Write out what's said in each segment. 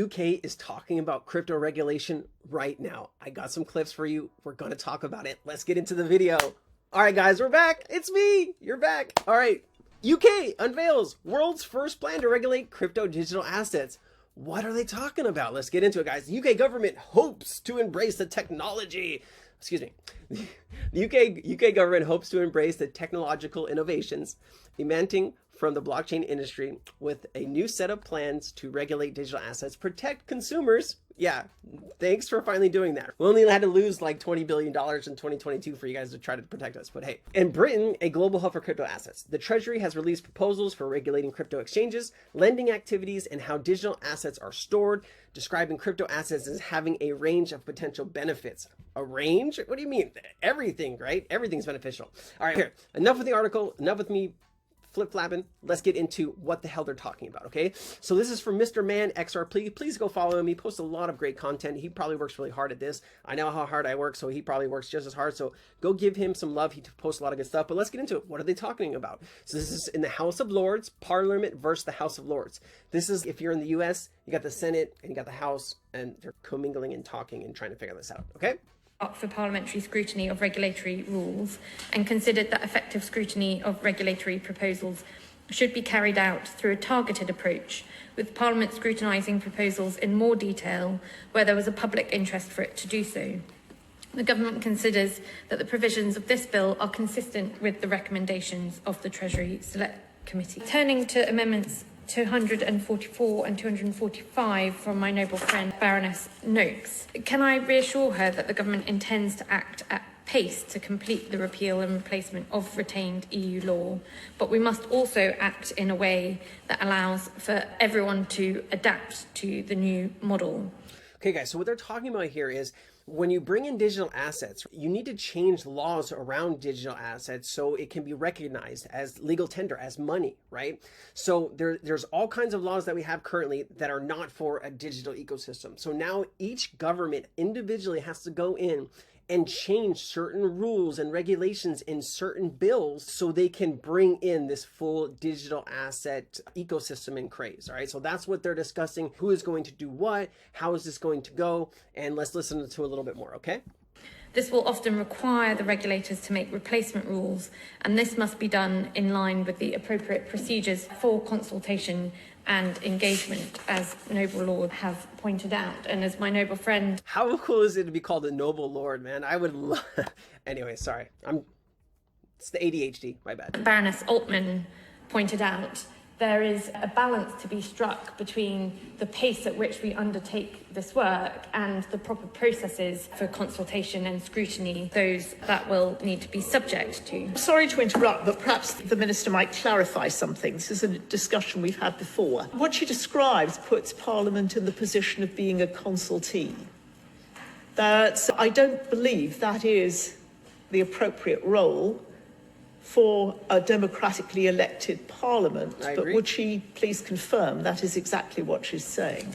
UK is talking about crypto regulation right now. I got some clips for you. We're going to talk about it. Let's get into the video. All right, guys, we're back. It's me. You're back. All right. UK unveils world's first plan to regulate crypto digital assets. What are they talking about? Let's get into it, guys. The UK government hopes to embrace the technology. Excuse me. The UK government hopes to embrace the technological innovations emanating from the blockchain industry with a new set of plans to regulate digital assets, protect consumers. Yeah, thanks for finally doing that. We only had to lose like $20 billion in 2022 for you guys to try to protect us, but hey. In Britain, a global hub for crypto assets, the Treasury has released proposals for regulating crypto exchanges, lending activities, and how digital assets are stored, describing crypto assets as having a range of potential benefits. A range? What do you mean? Everything, right? Everything's beneficial. All right, here, enough with the article, enough with me flip-flapping. Let's get into what the hell they're talking about, okay? So this is from Mr. Man XR. Please go follow him. He posts a lot of great content. He probably works really hard at this. I know how hard I work, so he probably works just as hard. So go give him some love. He posts a lot of good stuff, but let's get into it. What are they talking about? So this is in the House of Lords, Parliament versus the House of Lords. This is, if you're in the US, you got the Senate and you got the House, and they're commingling and talking and trying to figure this out, okay? For parliamentary scrutiny of regulatory rules, and considered that effective scrutiny of regulatory proposals should be carried out through a targeted approach, with Parliament scrutinising proposals in more detail where there was a public interest for it to do so. The government considers that the provisions of this bill are consistent with the recommendations of the Treasury Select Committee. Turning to amendments 244 and 245 from my noble friend Baroness Noakes, can I reassure her that the government intends to act at pace to complete the repeal and replacement of retained EU law, but we must also act in a way that allows for everyone to adapt to the new model. Okay, guys, so what they're talking about here is when you bring in digital assets, you need to change laws around digital assets so it can be recognized as legal tender, as money, right? So there's all kinds of laws that we have currently that are not for a digital ecosystem. So now each government individually has to go in and change certain rules and regulations in certain bills so they can bring in this full digital asset ecosystem and craze. All right, so that's what they're discussing. Who is going to do what? How is this going to go? And let's listen to a little bit more, okay? This will often require the regulators to make replacement rules, and this must be done in line with the appropriate procedures for consultation and engagement, as Noble Lord have pointed out, and as my noble friend... How cool is it to be called a noble lord, man? I would love... Anyway, sorry. It's the ADHD, my bad. Baroness Altman pointed out, there is a balance to be struck between the pace at which we undertake this work and the proper processes for consultation and scrutiny, those that will need to be subject to. Sorry to interrupt, but perhaps the Minister might clarify something. This is a discussion we've had before. What she describes puts Parliament in the position of being a consultee. I don't believe that is the appropriate role for a democratically elected parliament, but would she please confirm that is exactly what she's saying?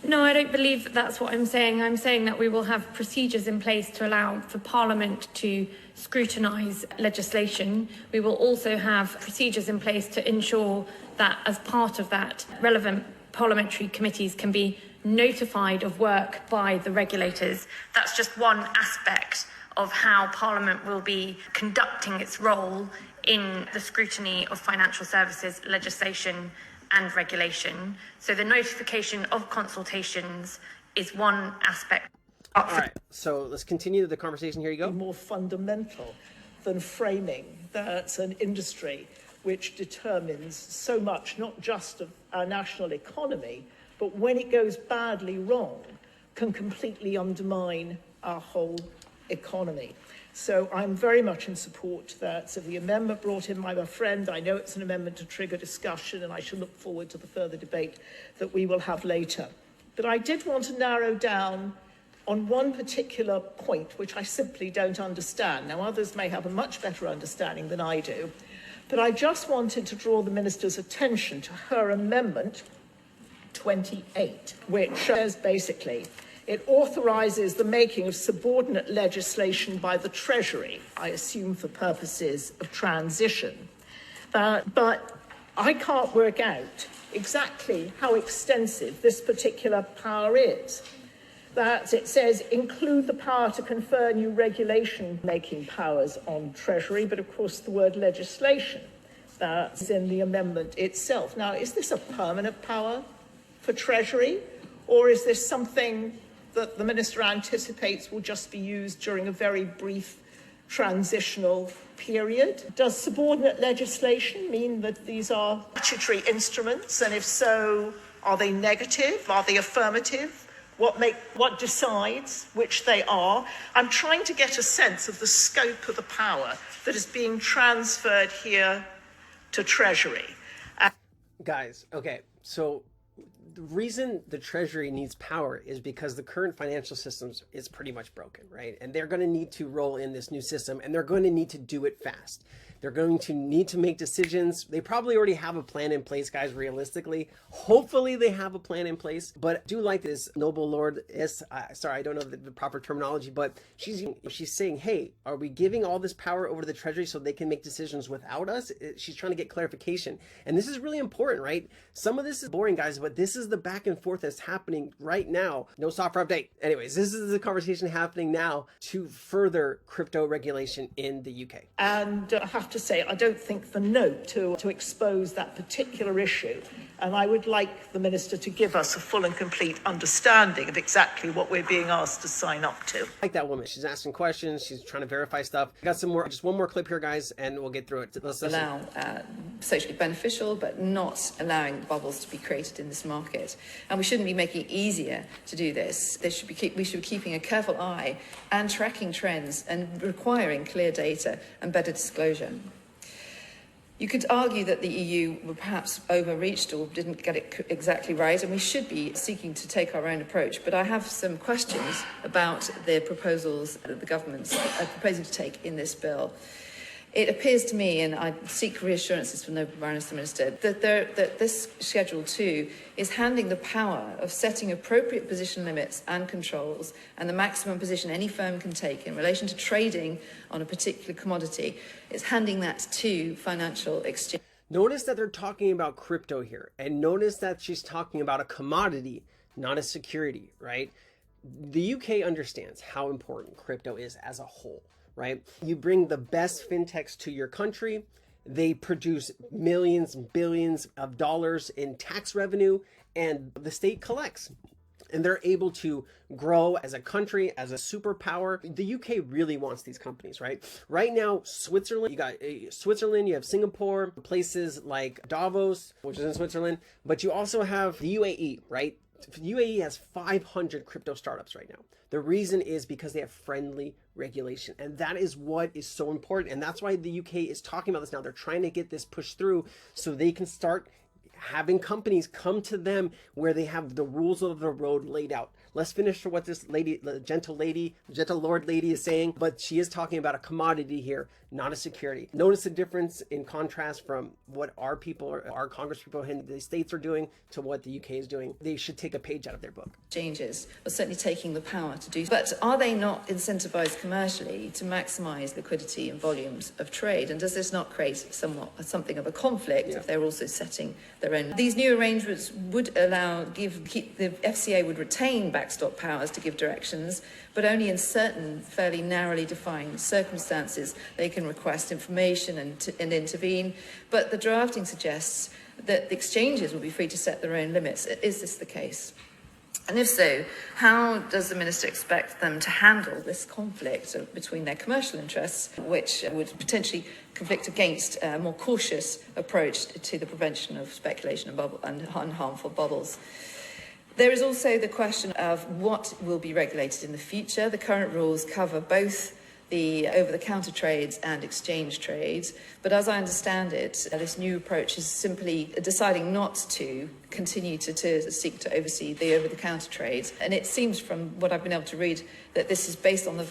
No, I don't believe that's what I'm saying. I'm saying that we will have procedures in place to allow for Parliament to scrutinise legislation. We will also have procedures in place to ensure that as part of that, relevant parliamentary committees can be notified of work by the regulators. That's just one aspect of how Parliament will be conducting its role in the scrutiny of financial services legislation and regulation. So the notification of consultations is one aspect. All right, so let's continue the conversation. Here you go. More fundamental than framing that's an industry which determines so much, not just of our national economy, but when it goes badly wrong, can completely undermine our whole economy. So I'm very much in support of the amendment brought in by my friend. I know it's an amendment to trigger discussion, and I shall look forward to the further debate that we will have later. But I did want to narrow down on one particular point, which I simply don't understand. Now, others may have a much better understanding than I do, but I just wanted to draw the Minister's attention to her amendment 28, which says basically, it authorises the making of subordinate legislation by the Treasury, I assume for purposes of transition. But I can't work out exactly how extensive this particular power is. That it says include the power to confer new regulation-making powers on Treasury, but of course the word legislation that's in the amendment itself. Now, is this a permanent power for Treasury, or is this something that the Minister anticipates will just be used during a very brief transitional period? Does subordinate legislation mean that these are statutory instruments, and if so, are they negative? Are they affirmative? What decides which they are? I'm trying to get a sense of the scope of the power that is being transferred here to Treasury. Guys, okay, so the reason the Treasury needs power is because the current financial systems is pretty much broken, right? And they're going to need to roll in this new system, and they're going to need to do it fast. They're going to need to make decisions. They probably already have a plan in place, guys, realistically. Hopefully they have a plan in place. But I do like this noble lord is, sorry, I don't know the proper terminology, but she's saying, hey, are we giving all this power over to the Treasury so they can make decisions without us? She's trying to get clarification. And this is really important, right? Some of this is boring, guys, but this is the back and forth that's happening right now. No software update. Anyways, this is the conversation happening now to further crypto regulation in the UK. And I have to say, I don't think the note to expose that particular issue, and I would like the Minister to give us a full and complete understanding of exactly what we're being asked to sign up to. I like that woman. She's asking questions. She's trying to verify stuff. I got some more, just one more clip here, guys, and we'll get through it. Let's allow socially beneficial, but not allowing bubbles to be created in this market. And we shouldn't be making it easier to do this. We should be keeping a careful eye and tracking trends and requiring clear data and better disclosure. You could argue that the EU were perhaps overreached or didn't get it exactly right, and we should be seeking to take our own approach. But I have some questions about the proposals that the governments are proposing to take in this bill. It appears to me, and I seek reassurances from the Baroness Minister, that this Schedule 2 is handing the power of setting appropriate position limits and controls and the maximum position any firm can take in relation to trading on a particular commodity. It's handing that to financial exchange. Notice that they're talking about crypto here, and notice that she's talking about a commodity, not a security, right? The UK understands how important crypto is as a whole. Right? You bring the best fintechs to your country. They produce millions, billions of dollars in tax revenue, and the state collects. And they're able to grow as a country, as a superpower. The UK really wants these companies, right? Right now, Switzerland, you got Switzerland, you have Singapore, places like Davos, which is in Switzerland, but you also have the UAE, right? UAE has 500 crypto startups right now. The reason is because they have friendly regulation, and that is what is so important. And that's why the UK is talking about this now. They're trying to get this pushed through so they can start having companies come to them where they have the rules of the road laid out. Let's finish for what this lady, the gentle lord lady is saying, but she is talking about a commodity here, not a security. Notice the difference in contrast from what our people, our Congress people in the States are doing to what the UK is doing. They should take a page out of their book. Changes are certainly taking the power to do so. But are they not incentivized commercially to maximize liquidity and volumes of trade? And does this not create something of a conflict if they're also setting their own? These new arrangements would allow, the FCA would retain backstop powers to give directions, but only in certain fairly narrowly defined circumstances they can request information and intervene. But the drafting suggests that the exchanges will be free to set their own limits. Is this the case? And if so, how does the Minister expect them to handle this conflict between their commercial interests, which would potentially conflict against a more cautious approach to the prevention of speculation and harmful bubbles? There is also the question of what will be regulated in the future. The current rules cover both the over-the-counter trades and exchange trades. But as I understand it, this new approach is simply deciding not to continue to seek to oversee the over-the-counter trades. And it seems from what I've been able to read that this is based on the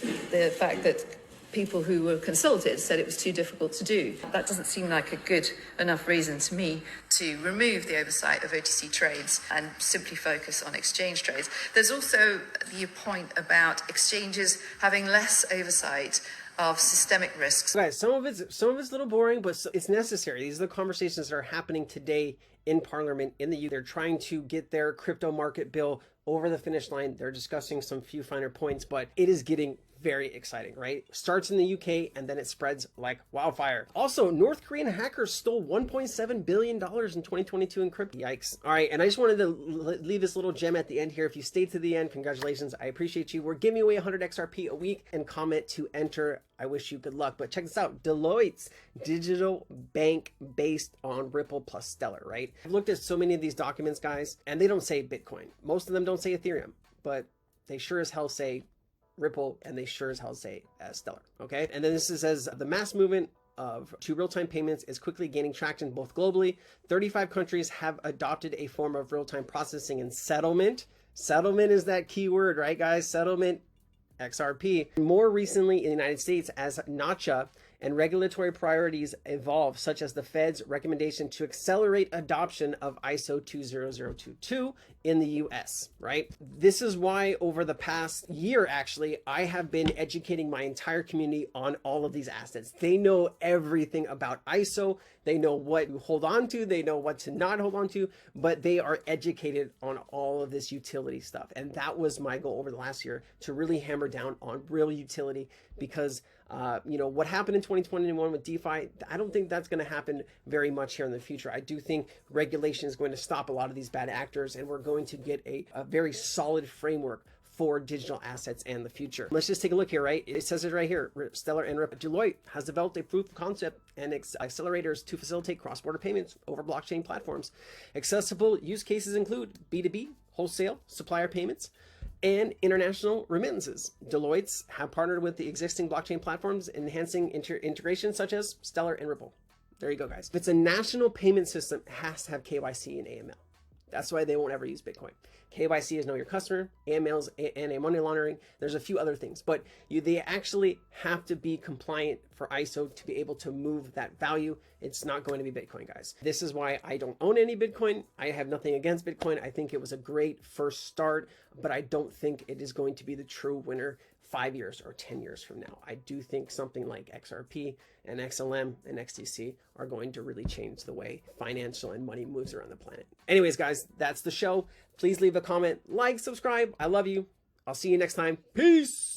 fact that people who were consulted said it was too difficult to do. That doesn't seem like a good enough reason to me to remove the oversight of OTC trades and simply focus on exchange trades. There's also the point about exchanges having less oversight of systemic risks. Guys, some of it's a little boring, but it's necessary. These are the conversations that are happening today in Parliament in the UK. They're trying to get their crypto market bill over the finish line. They're discussing some few finer points, but it is getting very exciting, right? Starts in the UK and then it spreads like wildfire. Also, North Korean hackers stole $1.7 billion in 2022 in crypto. Yikes. All right, and I just wanted to leave this little gem at the end here. If you stayed to the end, congratulations. I appreciate you. We're giving away 100 XRP a week, and comment to enter. I wish you good luck. But check this out. Deloitte's digital bank based on Ripple plus Stellar, right? I've looked at so many of these documents, guys, and they don't say Bitcoin. Most of them don't say Ethereum, but they sure as hell say Ripple, and they sure as hell say Stellar, okay? And then this says the mass movement to real-time payments is quickly gaining traction both globally. 35 countries have adopted a form of real-time processing and settlement. Settlement is that key word, right, guys? Settlement, XRP. More recently in the United States, as NACHA and regulatory priorities evolve, such as the Fed's recommendation to accelerate adoption of ISO 20022 in the US, right? This is why over the past year, actually, I have been educating my entire community on all of these assets. They know everything about ISO. They know what to hold on to. They know what to not hold on to, but they are educated on all of this utility stuff. And that was my goal over the last year, to really hammer down on real utility, because you know, what happened in 2021 with DeFi, I don't think that's going to happen very much here in the future. I do think regulation is going to stop a lot of these bad actors, and we're going to get a very solid framework for digital assets and the future. Let's just take a look here, right? It says it right here. Stellar and Ripple. Deloitte has developed a proof of concept and accelerators to facilitate cross-border payments over blockchain platforms. Accessible use cases include B2B, wholesale, supplier payments, and international remittances. Deloitte's have partnered with the existing blockchain platforms, enhancing integration such as Stellar and Ripple. There you go, guys. If it's a national payment system, it has to have KYC and AML. That's why they won't ever use Bitcoin. KYC is know your customer, AML is anti-money laundering. There's a few other things, but they actually have to be compliant for ISO to be able to move that value. It's not going to be Bitcoin, guys. This is why I don't own any Bitcoin. I have nothing against Bitcoin. I think it was a great first start, but I don't think it is going to be the true winner 5 years or 10 years from now. I do think something like XRP and XLM and XTC are going to really change the way financial and money moves around the planet. Anyways, guys, that's the show. Please leave a comment, like, subscribe. I love you. I'll see you next time. Peace.